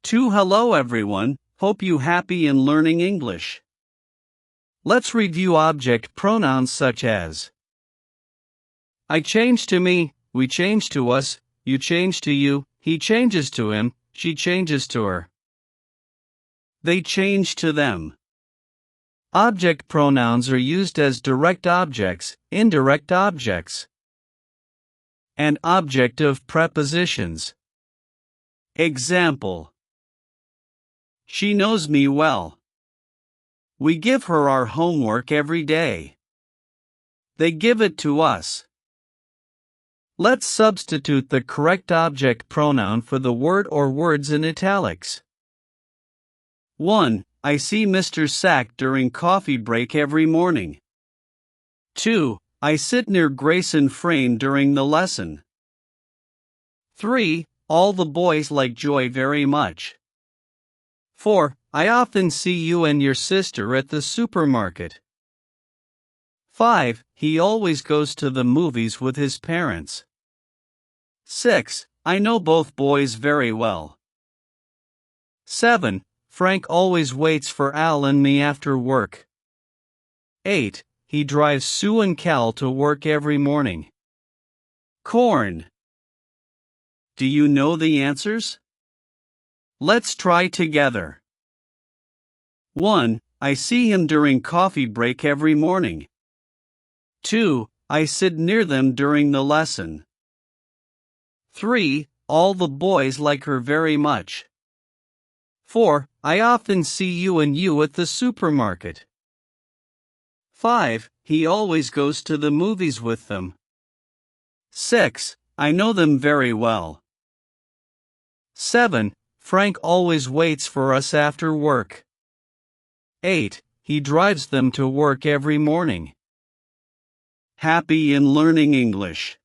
Hello everyone, hope you happy in learning English. Let's review object pronouns such as I change to me, we change to us, you change to you, he changes to him, she changes to her. They change to them. Object pronouns are used as direct objects, indirect objects, and objective prepositions. Example: she knows me well. We give her our homework every day. They give it to us. Let's substitute the correct object pronoun for the word or words in italics. 1. I see Mr. Sack during coffee break every morning. 2. I sit near Grace and Frame during the lesson. 3. All the boys like Joy very much. 4. I often see you and your sister at the supermarket. 5. He always goes to the movies with his parents. 6. I know both boys very well. 7. Frank always waits for Al and me after work. 8. He drives Sue and Cal to work every morning. Corn. Do you know the answers? Let's try together. 1. I see him during coffee break every morning. 2. I sit near them during the lesson. 3. All the boys like her very much. 4. I often see you and you at the supermarket. 5. He always goes to the movies with them. 6. I know them very well. 7. Frank always waits for us after work. 8. He drives them to work every morning. Happy in learning English.